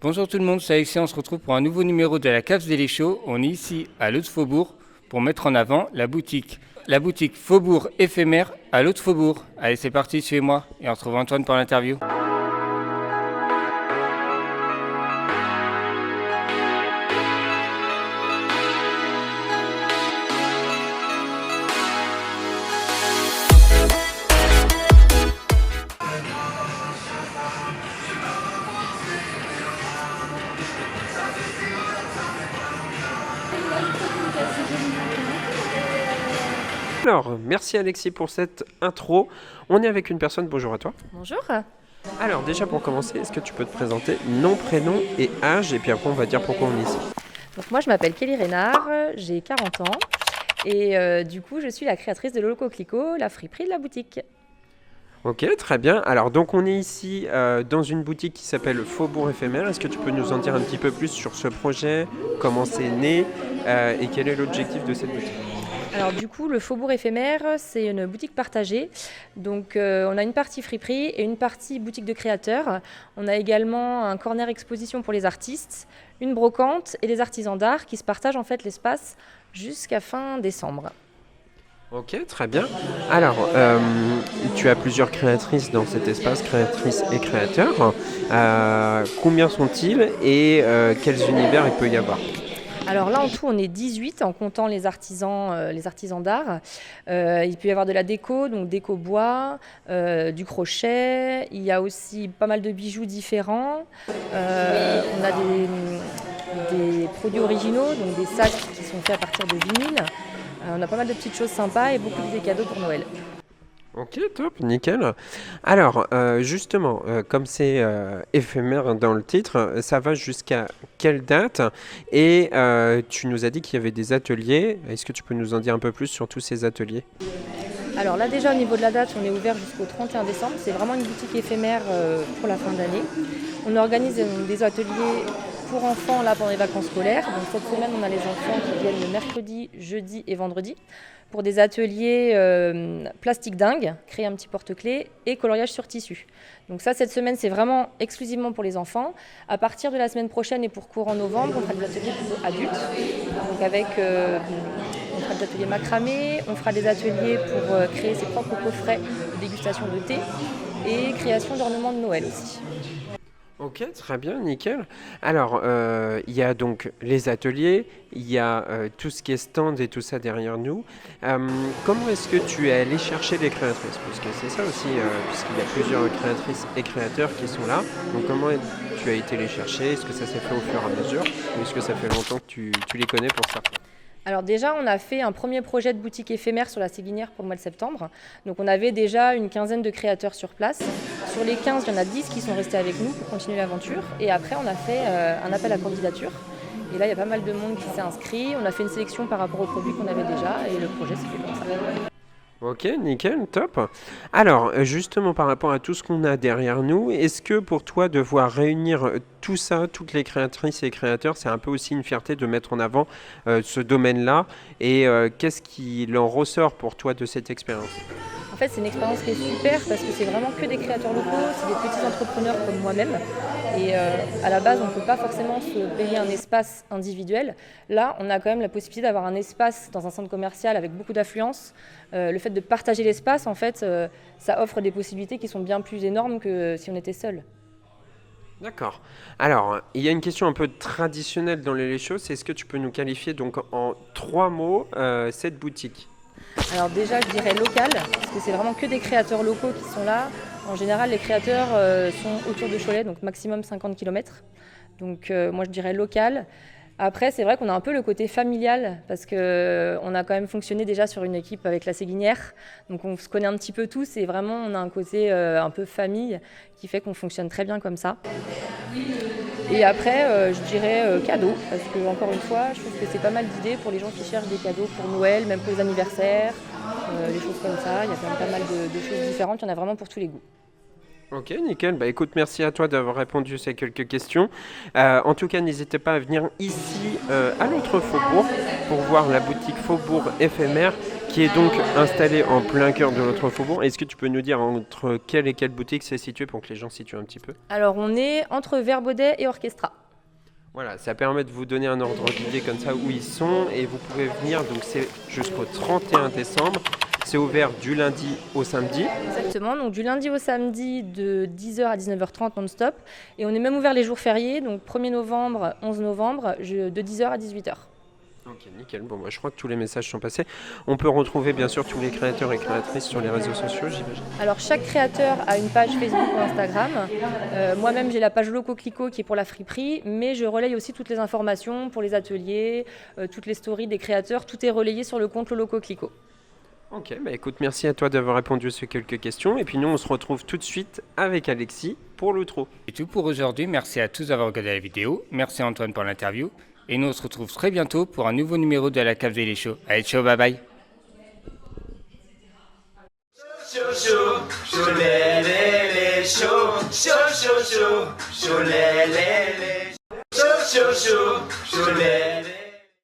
Bonjour tout le monde, c'est Alexis, on se retrouve pour un nouveau numéro de la Cave des Show. On est ici à l'Haute-Faubourg pour mettre en avant la boutique Faubourg éphémère à l'Haute-Faubourg. Allez, c'est parti, suivez-moi et on retrouve Antoine pour l'interview. Alors, merci Alexis pour cette intro. On est avec une personne, bonjour à toi. Bonjour. Alors déjà pour commencer, est-ce que tu peux te présenter nom, prénom et âge et puis après on va dire pourquoi on est ici. Donc moi je m'appelle Kelly Reynard, j'ai 40 ans et du coup je suis la créatrice de Lolo Coquelicot, la friperie de la boutique. Ok, très bien. Alors donc on est ici dans une boutique qui s'appelle Faubourg éphémère. Est-ce que tu peux nous en dire un petit peu plus sur ce projet, comment c'est né et quel est l'objectif de cette boutique? Alors du coup le Faubourg éphémère c'est une boutique partagée, donc on a une partie friperie et une partie boutique de créateurs. On a également un corner exposition pour les artistes, une brocante et les artisans d'art qui se partagent en fait l'espace jusqu'à fin décembre. Ok, très bien. Alors, tu as plusieurs créatrices dans cet espace, créatrices et créateurs. Combien sont-ils et quels univers il peut y avoir? Alors là, en tout, on est 18 en comptant les artisans d'art. Il peut y avoir de la déco, donc déco bois, du crochet. Il y a aussi pas mal de bijoux différents. On a des produits originaux, donc des sacs qui sont faits à partir de vinyle. On a pas mal de petites choses sympas et beaucoup de cadeaux pour Noël. Ok, top, nickel. Alors, justement, comme c'est éphémère dans le titre, ça va jusqu'à quelle date? Et tu nous as dit qu'il y avait des ateliers. Est-ce que tu peux nous en dire un peu plus sur tous ces ateliers? Alors là déjà au niveau de la date, on est ouvert jusqu'au 31 décembre. C'est vraiment une boutique éphémère pour la fin d'année. On organise des ateliers pour enfants là pendant les vacances scolaires. Donc cette semaine, on a les enfants qui viennent le mercredi, jeudi et vendredi pour des ateliers plastique dingue, créer un petit porte-clés et coloriage sur tissu. Donc ça, cette semaine, c'est vraiment exclusivement pour les enfants. À partir de la semaine prochaine et pour courant novembre, on fera des ateliers plutôt adultes. Donc avec on fera des ateliers macramé, on fera des ateliers pour créer ses propres coffrets de dégustation de thé et création d'ornements de Noël aussi. Ok, très bien, nickel. Alors, il y a donc les ateliers, il y a tout ce qui est stand et tout ça derrière nous. Comment est-ce que tu es allé chercher les créatrices? Parce que c'est ça aussi, puisqu'il y a plusieurs créatrices et créateurs qui sont là. Donc, comment tu as été les chercher? Est-ce que ça s'est fait au fur et à mesure? Ou est-ce que ça fait longtemps que tu les connais pour ça? Alors déjà, on a fait un premier projet de boutique éphémère sur la Séguinière pour le mois de septembre. Donc on avait déjà une quinzaine de créateurs sur place. Sur les 15, il y en a 10 qui sont restés avec nous pour continuer l'aventure. Et après, on a fait un appel à candidature. Et là, il y a pas mal de monde qui s'est inscrit. On a fait une sélection par rapport aux produits qu'on avait déjà et le projet s'est fait comme ça. Ok, nickel, top. Alors, justement, par rapport à tout ce qu'on a derrière nous, est-ce que pour toi, devoir réunir tout ça, toutes les créatrices et créateurs, c'est un peu aussi une fierté de mettre en avant ce domaine-là? Et qu'est-ce qu'il en ressort pour toi de cette expérience? En fait, c'est une expérience qui est super parce que c'est vraiment que des créateurs locaux, c'est des petits entrepreneurs comme moi-même. Et à la base, on ne peut pas forcément se payer un espace individuel. Là, on a quand même la possibilité d'avoir un espace dans un centre commercial avec beaucoup d'affluence. Le fait de partager l'espace, en fait, ça offre des possibilités qui sont bien plus énormes que si on était seul. D'accord. Alors, il y a une question un peu traditionnelle dans les choses, c'est est-ce que tu peux nous qualifier donc en 3 mots cette boutique? Alors déjà, je dirais local, parce que c'est vraiment que des créateurs locaux qui sont là. En général, les créateurs sont autour de Cholet, donc maximum 50 km. Donc moi, je dirais local. Après, c'est vrai qu'on a un peu le côté familial, parce qu'on a quand même fonctionné déjà sur une équipe avec la Séguinière. Donc on se connaît un petit peu tous et vraiment, on a un côté un peu famille qui fait qu'on fonctionne très bien comme ça. Et après, je dirais cadeaux, parce que encore une fois, je trouve que c'est pas mal d'idées pour les gens qui cherchent des cadeaux pour Noël, même pour les anniversaires, les choses comme ça. Il y a quand même pas mal de choses différentes, il y en a vraiment pour tous les goûts. Ok, nickel. Bah écoute, merci à toi d'avoir répondu à ces quelques questions. En tout cas, n'hésitez pas à venir ici à l'autre Faubourg pour voir la boutique Faubourg éphémère qui est donc installée en plein cœur de l'autre Faubourg. Est-ce que tu peux nous dire entre quelle et quelle boutique c'est situé pour que les gens situent un petit peu? Alors on est entre Verbaudet et Orchestra. Voilà, ça permet de vous donner un ordre d'idée comme ça où ils sont et vous pouvez venir, donc c'est jusqu'au 31 décembre. C'est ouvert du lundi au samedi. Exactement, donc du lundi au samedi de 10h à 19h30 non-stop. Et on est même ouvert les jours fériés, donc 1er novembre, 11 novembre, de 10h à 18h. Ok, nickel. Bon, moi, je crois que tous les messages sont passés. On peut retrouver bien sûr tous les créateurs et créatrices sur les réseaux sociaux, j'imagine. Alors chaque créateur a une page Facebook ou Instagram. Moi-même j'ai la page Loco Clico qui est pour la friperie, mais je relaye aussi toutes les informations pour les ateliers, toutes les stories des créateurs, tout est relayé sur le compte Loco Clico. Ok, bah écoute, merci à toi d'avoir répondu à ces quelques questions. Et puis nous, on se retrouve tout de suite avec Alexis pour l'outro. C'est tout pour aujourd'hui, merci à tous d'avoir regardé la vidéo, merci à Antoine pour l'interview, et nous on se retrouve très bientôt pour un nouveau numéro de la Cave des Show. Allez, ciao, bye bye. Chaud, chaud, chaud, les, chaud, chaud, chaud, chaud, chaud, les, chaud, chaud, chaud, chaud, les.